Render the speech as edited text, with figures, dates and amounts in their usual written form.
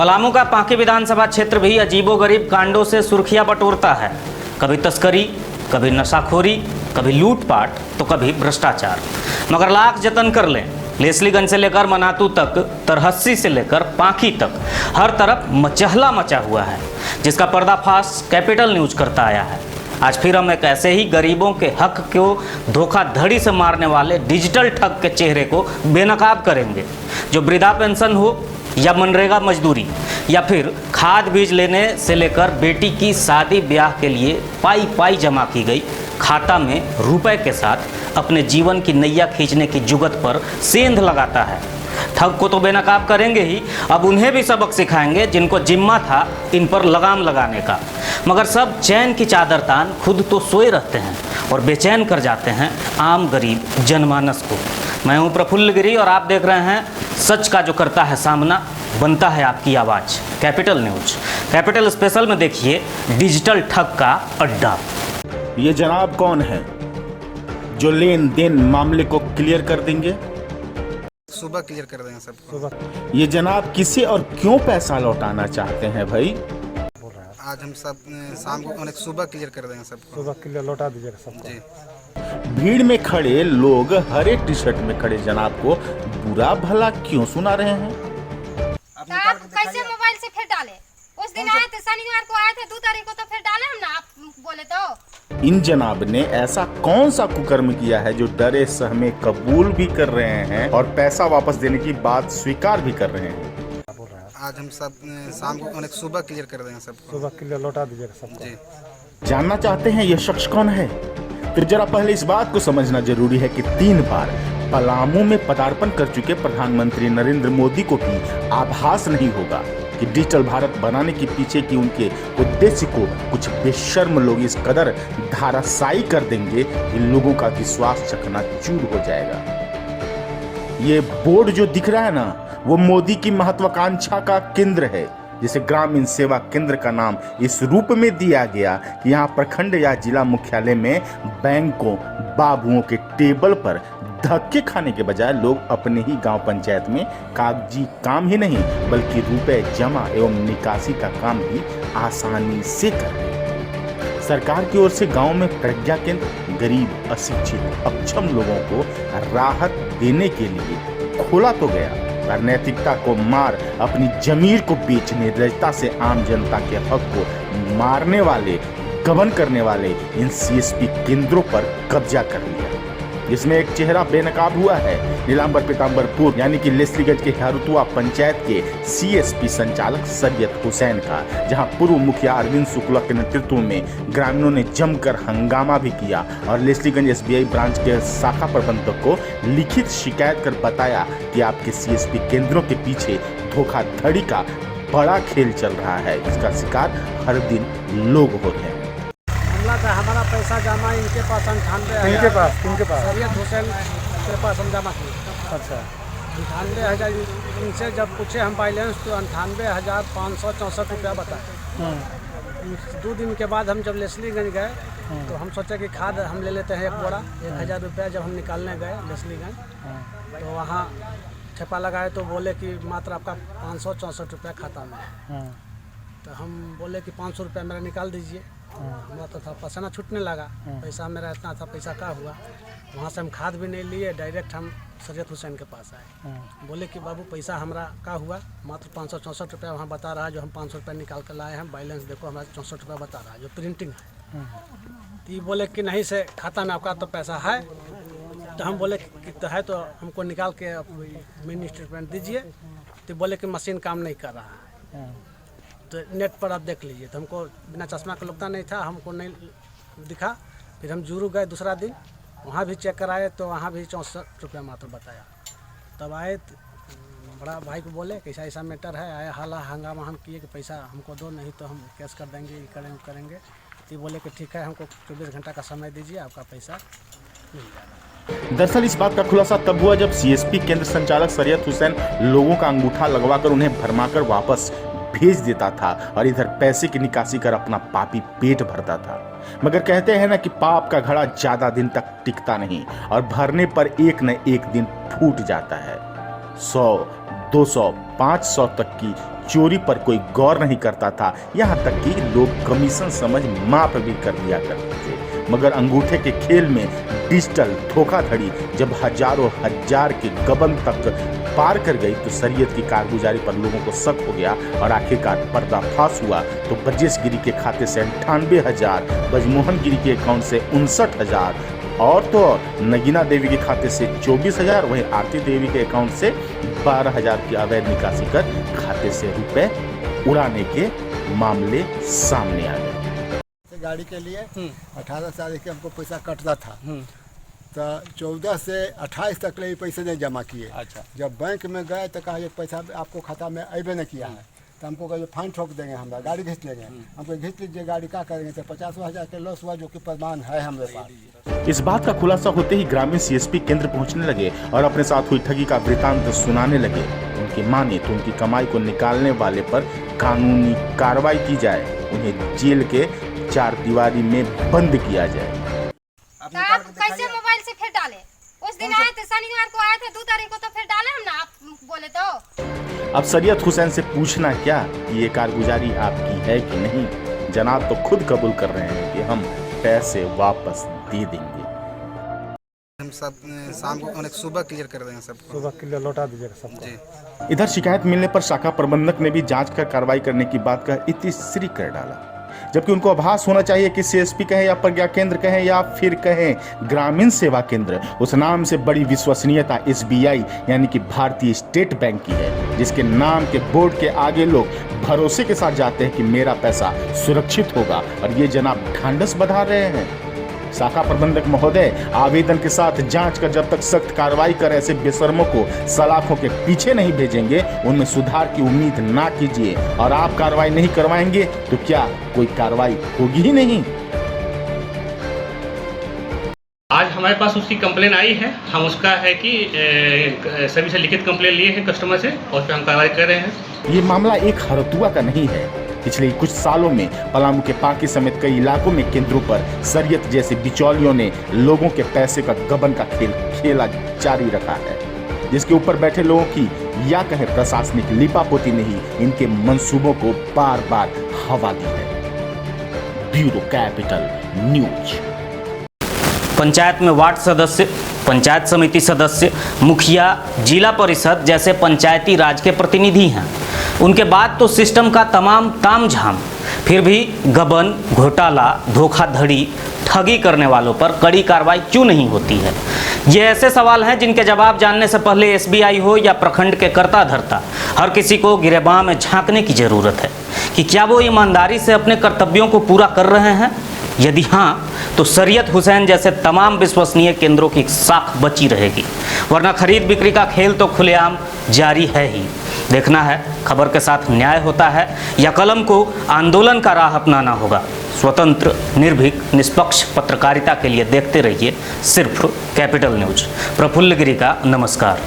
पलामू का पांकी विधानसभा क्षेत्र भी अजीबोगरीब कांडों से सुर्खियां बटोरता है। कभी तस्करी, कभी नशाखोरी, कभी लूटपाट तो कभी भ्रष्टाचार। मगर लाख जतन कर लें, लेस्लीगंज से लेकर मनातू तक, तरहस्सी से लेकर पांकी तक हर तरफ मचहला मचा हुआ है, जिसका पर्दाफाश कैपिटल न्यूज करता आया है। आज फिर हम एक ऐसे ही गरीबों के हक को धोखाधड़ी से मारने वाले डिजिटल ठग के चेहरे को बेनकाब करेंगे, जो वृद्धा पेंशन हो या मनरेगा मजदूरी या फिर खाद बीज लेने से लेकर बेटी की शादी ब्याह के लिए पाई पाई जमा की गई खाता में रुपए के साथ अपने जीवन की नैया खींचने की जुगत पर सेंध लगाता है। ठग को तो बेनकाब करेंगे ही, अब उन्हें भी सबक सिखाएंगे जिनको जिम्मा था इन पर लगाम लगाने का। मगर सब चैन की चादर तान खुद तो सोए रहते हैं और बेचैन कर जाते हैं आम गरीब जनमानस को। मैं हूं प्रफुल्ल गिरी और आप देख रहे हैं सच का जो करता है सामना, बनता है आपकी आवाज़, कैपिटल न्यूज। कैपिटल स्पेशल में देखिए डिजिटल ठग का अड्डा। ये जनाब कौन है जो लेन देन मामले को क्लियर कर देंगे? सुबह क्लियर कर देंगे सबको। ये जनाब किसे और क्यों पैसा लौटाना चाहते हैं भाई? आज हम सब शाम को उन्हें सुबह क्लियर कर देंगे सबको। सुबह क्लियर लौटा दीजिएगा सबको। जी। भीड़ में खड़े लोग हरे टी शर्ट में खड़े जनाब को बुरा भला क्यों सुना रहे हैं? आप कैसे मोबाइल से फिर डाले? उस दिन आए थे, शनिवार को आए थे, 2 तारीख को तो फिर डाले हम ना, आप बोले तो। इन जनाब ने ऐसा कौन सा कुकर्म किया है जो डरे सहमे कबूल भी कर रहे हैं और पैसा वापस देने की बात स्वीकार भी कर रहे हैं? आज हम सब शाम को उन्हें सुबह क्लियर कर देंगे सबको। सुबह क्लियर लौटा दीजिएगा सबको। जी। जानना चाहते हैं यह शख्स कौन है? तो जरा पहले इस बात को समझना जरूरी है कि 3 बार पलामू में पदार्पण कर चुके प्रधानमंत्री नरेंद्र मोदी को भी आभास नहीं होगा कि डिजिटल भारत बनाने के पीछे की उनके उद्देश्य को कुछ बेशर्म लोग इस कदर धाराशायी कर देंगे कि लोगों का विश्वास चकनाचूर हो जाएगा। ये बोर्ड जो दिख रहा है ना, वो मोदी की महत्वाकांक्षा का केंद्र है, जिसे ग्रामीण सेवा केंद्र का नाम इस रूप में दिया गया कि यहाँ प्रखंड या जिला मुख्यालय में बैंकों, बाबुओं के टेबल पर धक्के खाने के बजाय लोग अपने ही गांव पंचायत में कागजी काम ही नहीं बल्कि रुपए जमा एवं निकासी का काम भी आसानी से कर। सरकार की ओर से गांव में प्रज्ञा केंद्र गरीब, अशिक्षित, अक्षम लोगों को राहत देने के लिए खोला तो गया, पर नैतिकता को मार अपनी जमीर को बेचने, रजता से आम जनता के हक को मारने वाले, गबन करने वाले इन सीएसपी केंद्रों पर कब्जा कर लिया। जिसमें एक चेहरा बेनकाब हुआ है नीलांबर पीताम्बरपुर यानी कि लेस्लीगंज के हरुतुआ पंचायत के सीएसपी संचालक सैयद हुसैन का, जहां पूर्व मुखिया अरविंद शुक्ला के नेतृत्व में ग्रामीणों ने जमकर हंगामा भी किया और लेस्लीगंज एसबीआई ब्रांच के शाखा प्रबंधक को लिखित शिकायत कर बताया कि आपके सीएसपी केंद्रों के पीछे धोखाधड़ी का बड़ा खेल चल रहा है, जिसका शिकार हर दिन लोग होते हैं। था हमारा पैसा जमा इनके पास 98,000। इनके पास सैयद हुसैन के पास हम जमा किए। अच्छा, 98,000 इनसे जब पूछे हम बैलेंस तो 98,564 रुपया बताए। 2 दिन के बाद हम जब लेस्लीगंज गए तो हम सोचे कि खाद हम ले लेते हैं 1 बोरा, 1,000 रुपया जब हम निकालने गए लेस्लीगंज तो वहाँ छापा लगाए तो बोले कि मात्र आपका 564 रुपया खाता में। तो हम बोले कि 500 रुपया मेरा निकाल दीजिए। हमारा तो था पसीना छूटने लगा, पैसा मेरा इतना था, पैसा का हुआ। वहाँ से हम खाद भी नहीं लिए, डायरेक्ट हम सैयद हुसैन के पास आए। बोले कि बाबू पैसा हमारा का हुआ, मात्र 564 रुपया वहाँ बता रहा है, जो हम 500 रुपया निकाल कर लाए हैं, बैलेंस देखो हमारा 64 रुपया बता रहा है, जो प्रिंटिंग है। तो ये बोले कि नहीं से खाता में आपका तो पैसा है। तो हम बोले कि तो है तो हमको निकाल के मिनी स्टेटमेंट दीजिए। तो बोले कि मशीन काम नहीं कर रहा है, तो नेट पर आप देख लीजिए। तो हमको बिना चश्मा का लगता नहीं था, हमको नहीं दिखा। फिर हम जुरू गए दूसरा दिन, वहाँ भी चेक कराए तो वहाँ भी 64 रुपया मात्र बताया। तब आए बड़ा भाई को बोले कि ऐसा ऐसा मैटर है, आया हाला हंगामा हम किए कि पैसा हमको दो, नहीं तो हम केस कर देंगे, ये करेंगे। तो बोले कि ठीक है, हमको 24 घंटा का समय दीजिए, आपका पैसा मिल जाएगा। दरअसल इस बात का खुलासा तब हुआ जब सीएसपी केंद्र संचालक सैयद हुसैन लोगों का अंगूठा लगवाकर उन्हें भरमाकर वापस भेज देता था और इधर पैसे की निकासी कर अपना पापी पेट भरता था। मगर कहते हैं ना कि पाप का घड़ा ज्यादा दिन तक टिकता नहीं और भरने पर एक न एक दिन फूट जाता है। 100, 200, 500 तक की चोरी पर कोई गौर नहीं करता था। यहाँ तक कि लोग कमीशन समझ माफ भी कर दिया करते थे। मगर अंगूठे के खेल में डिजिटल धोखाधड़ी जब हजारों हजार के गबन तक पार कर गई तो शरीयत की कारगुजारी पर लोगों को शक हो गया और आखिरकार पर्दाफाश हुआ तो ब्रजेश गिरी के खाते से 98,000, ब्रजमोहन गिरी के अकाउंट से 59,000 और तो और नगीना देवी के खाते से 24,000, वहीं आरती देवी के अकाउंट से 12,000 की अवैध निकासी कर खाते से रुपए उड़ाने के मामले सामने आ गए। गाड़ी के लिए 18 तारीख के हमको पैसा कटता था तो 14 से 28 तक ले पैसे नहीं जमा किए। अच्छा। जब बैंक में गए तो कहा ये पैसा आपको खाता में अबे नहीं किया है तो हमको कहे फाइन ठोक देंगे, हमारा गाड़ी घींच लेंगे। हमको घींच लीजिए गाड़ी, क्या करेंगे? तो 50,000 के लॉस हुआ जो कि प्रमाण है हमारे पास। इस बात का खुलासा होते ही ग्रामीण सीएसपी केंद्र पहुंचने लगे और अपने साथ हुई ठगी का वृतांत सुनाने लगे। उनकी माने तो उनकी कमाई को निकालने वाले पर कानूनी कार्रवाई की जाए, उन्हें जेल के 4 दीवारी में बंद किया जाए। आप कैसे मोबाइल से फिर डाले? उस दिन आए थे, शनिवार को आए थे, 2 तारीख को तो फिर डाले हम ना, आप बोले तो। अब शरीयत हुसैन से पूछना क्या कि ये कारगुजारी आपकी है कि नहीं। जनाब तो खुद कबूल कर रहे हैं कि हम पैसे वापस दे देंगे। हम सब शाम को सुबह क्लियर कर देंगे, सबको सुबह क्लियर लौटा दीजिएगा सबको। जी। इधर शिकायत मिलने पर शाखा प्रबंधक ने भी जांच कर कार्रवाई करने की बात का इतिश्री कर डाला, जबकि उनको आभास होना चाहिए कि सीएसपी कहें या प्रज्ञा केंद्र कहें या फिर कहें ग्रामीण सेवा केंद्र, उस नाम से बड़ी विश्वसनीयता एसबीआई यानी कि भारतीय स्टेट बैंक की है, जिसके नाम के बोर्ड के आगे लोग भरोसे के साथ जाते हैं कि मेरा पैसा सुरक्षित होगा, और ये जनाब ढांढस बधा रहे हैं। शाखा प्रबंधक महोदय, आवेदन के साथ जांच कर जब तक सख्त कार्रवाई कर ऐसे बेशर्मों को सलाखों के पीछे नहीं भेजेंगे, उनमें सुधार की उम्मीद ना कीजिए। और आप कार्रवाई नहीं करवाएंगे तो क्या कोई कार्रवाई होगी ही नहीं। आज हमारे पास उसकी कंप्लेन आई है, हम उसका है कि सभी से लिखित कंप्लेन लिए हैं कस्टमर से और फिर हम कार्रवाई कर रहे हैं। ये मामला एक हरतुआ का नहीं है। पिछले कुछ सालों में पलामू के पाकी समेत कई इलाकों में केंद्रों पर शरीयत जैसे बिचौलियों ने लोगों के पैसे का गबन का खेला जारी रखा है, जिसके ऊपर बैठे लोगों की या कहे प्रशासनिक लिपापोती ने ही इनके मंसूबों को बार बार हवा दी है। Bureau capital news. पंचायत में वार्ड सदस्य, पंचायत समिति सदस्य, मुखिया, जिला परिषद जैसे पंचायती राज के प्रतिनिधि हैं। उनके बाद तो सिस्टम का तमाम तामझाम, फिर भी गबन, घोटाला, धोखाधड़ी, ठगी करने वालों पर कड़ी कार्रवाई क्यों नहीं होती है? ये ऐसे सवाल हैं जिनके जवाब जानने से पहले एसबीआई हो या प्रखंड के कर्ता धर्ता, हर किसी को गिरेबान में झांकने की जरूरत है कि क्या वो ईमानदारी से अपने कर्तव्यों को पूरा कर रहे हैं। यदि हाँ, तो शरीयत हुसैन जैसे तमाम विश्वसनीय केंद्रों की साख बची रहेगी, वरना खरीद बिक्री का खेल तो खुलेआम जारी है ही। देखना है खबर के साथ न्याय होता है या कलम को आंदोलन का राह अपनाना होगा। स्वतंत्र, निर्भीक, निष्पक्ष पत्रकारिता के लिए देखते रहिए सिर्फ कैपिटल न्यूज। प्रफुल्ल गिरी का नमस्कार।